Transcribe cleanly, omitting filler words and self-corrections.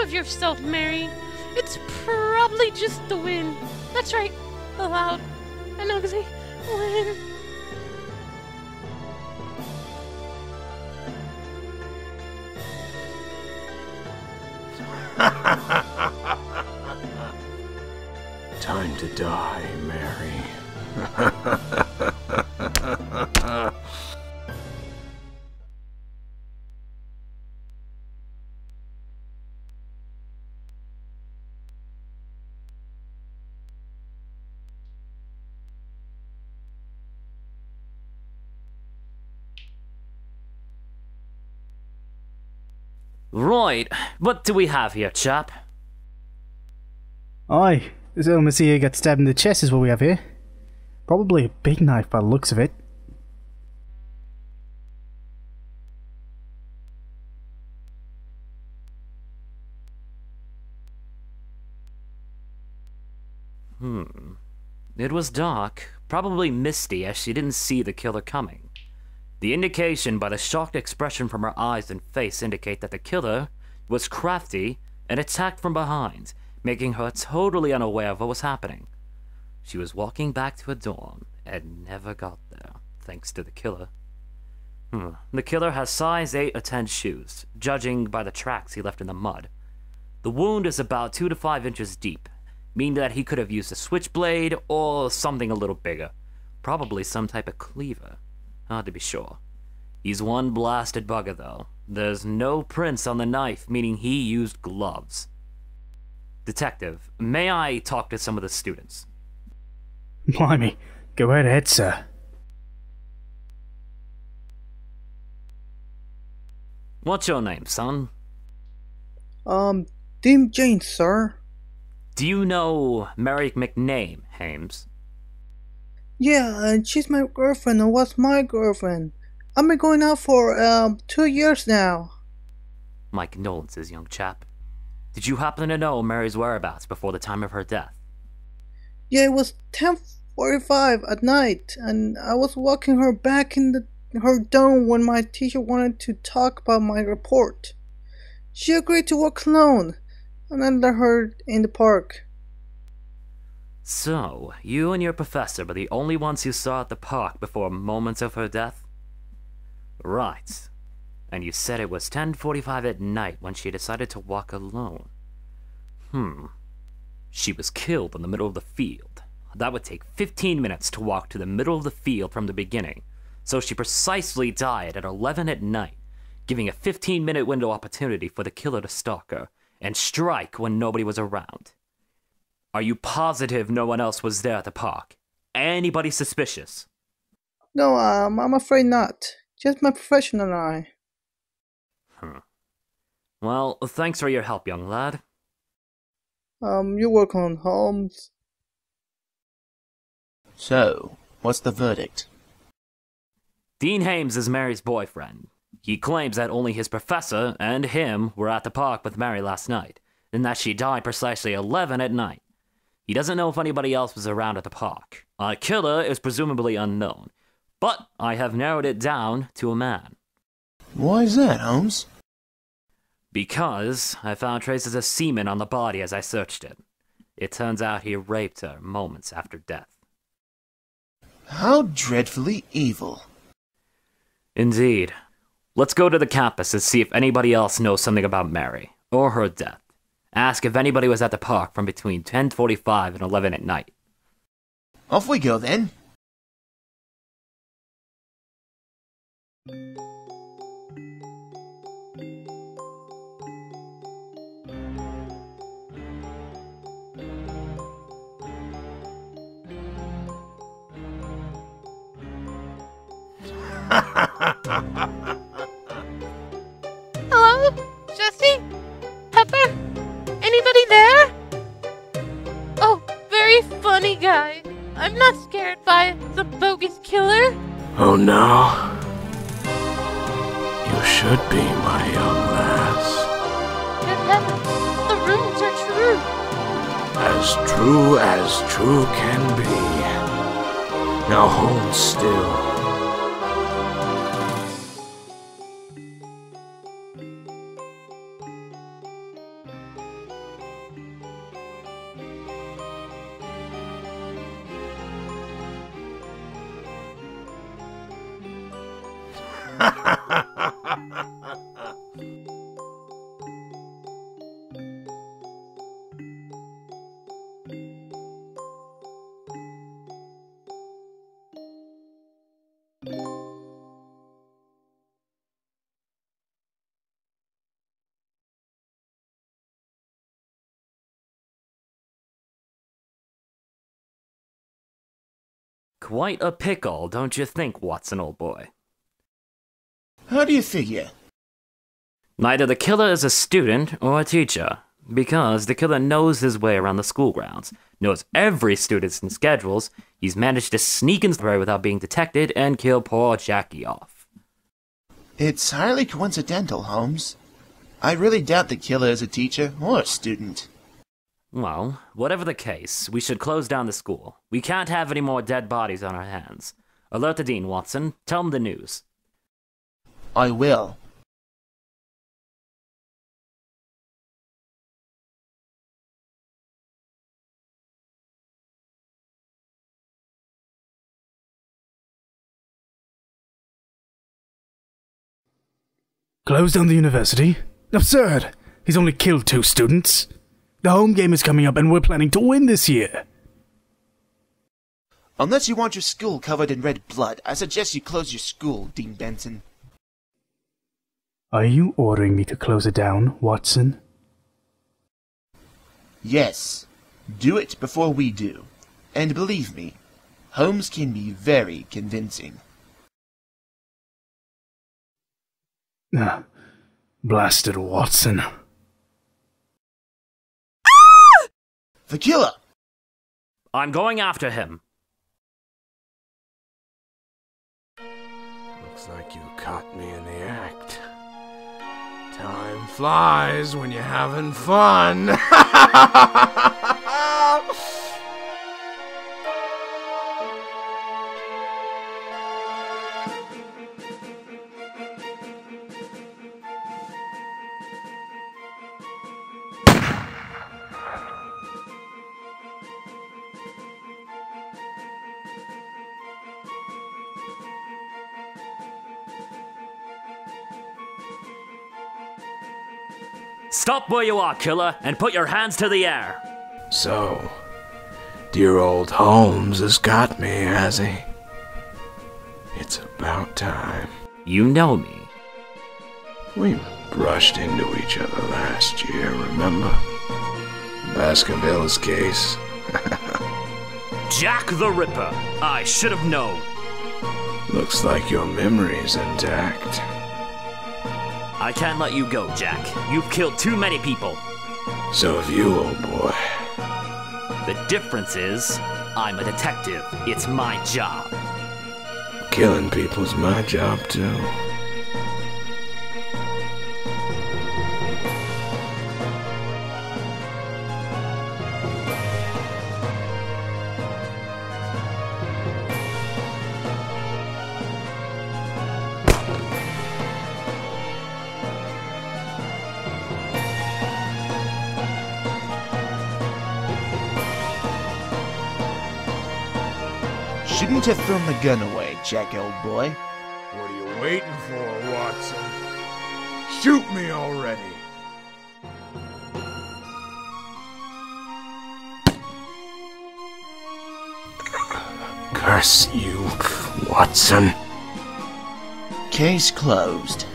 of yourself, Mary. It's probably just the wind. That's right, a loud and ugly wind. Time to die, Mary. Right, what do we have here, chap? Aye, this little Messiah got stabbed in the chest is what we have here. Probably a big knife by the looks of it. It was dark, probably misty as she didn't see the killer coming. The indication by the shocked expression from her eyes and face indicate that the killer was crafty and attacked from behind, making her totally unaware of what was happening. She was walking back to her dorm and never got there, thanks to the killer. The killer has size 8 or 10 shoes, judging by the tracks he left in the mud. The wound is about 2 to 5 inches deep, meaning that he could have used a switchblade or something a little bigger. Probably some type of cleaver. Hard to be sure. He's one blasted bugger though. There's no prints on the knife, meaning he used gloves. Detective, may I talk to some of the students? Blimey, go right ahead, sir. What's your name, son? Dim Jane, sir. Do you know Mary McName, Hames? Yeah, and she's my girlfriend and was my girlfriend. I've been going out for 2 years now. My condolences, young chap. Did you happen to know Mary's whereabouts before the time of her death? Yeah, it was 10:45 at night, and I was walking her back in her dorm when my teacher wanted to talk about my report. She agreed to walk alone, and I let her in the park. So, you and your professor were the only ones who saw at the park before moments of her death? Right. And you said it was 10:45 at night when she decided to walk alone. She was killed in the middle of the field. That would take 15 minutes to walk to the middle of the field from the beginning, so she precisely died at 11 at night, giving a 15-minute window opportunity for the killer to stalk her and strike when nobody was around. Are you positive no one else was there at the park? Anybody suspicious? No, I'm afraid not. Just my profession and I. Well, thanks for your help, young lad. You're welcome, Holmes. So, what's the verdict? Dean Hames is Mary's boyfriend. He claims that only his professor and him were at the park with Mary last night, and that she died precisely 11 at night. He doesn't know if anybody else was around at the park. Our killer is presumably unknown, but I have narrowed it down to a man. Why is that, Holmes? Because I found traces of semen on the body as I searched it. It turns out he raped her moments after death. How dreadfully evil. Indeed. Let's go to the campus and see if anybody else knows something about Mary, or her death. Ask if anybody was at the park from between 10:45 and 11 at night. Off we go then. Hello? Jesse? Pepper? Anybody there? Oh, very funny guy. I'm not scared by the bogus killer. Oh no. You should be, my young lass. Good heavens, the rumors are true. As true can be. Now hold still. Quite a pickle, don't you think, Watson, old boy? How do you figure? Neither the killer is a student or a teacher, because the killer knows his way around the school grounds, knows every student's schedules. He's managed to sneak in there without being detected and kill poor Jackie off. It's highly coincidental, Holmes. I really doubt the killer is a teacher or a student. Well, whatever the case, we should close down the school. We can't have any more dead bodies on our hands. Alert the dean, Watson. Tell him the news. I will. Close down the university? Absurd! He's only killed 2 students. The home game is coming up and we're planning to win this year. Unless you want your school covered in red blood, I suggest you close your school, Dean Benson. Are you ordering me to close it down, Watson? Yes. Do it before we do. And believe me, Holmes can be very convincing. Blasted Watson. The killer! I'm going after him. Looks like you caught me in the act. Time flies when you're having fun. Stop where you are, killer, and put your hands to the air. So, dear old Holmes has got me, has he? It's about time. You know me. We brushed into each other last year, remember? Baskerville's case. Jack the Ripper. I should have known. Looks like your memory's intact. I can't let you go, Jack. You've killed too many people. So have you, old boy. The difference is, I'm a detective. It's my job. Killing people's my job, too. Shouldn't have thrown the gun away, Jack, old boy. What are you waiting for, Watson? Shoot me already! Curse you, Watson. Case closed.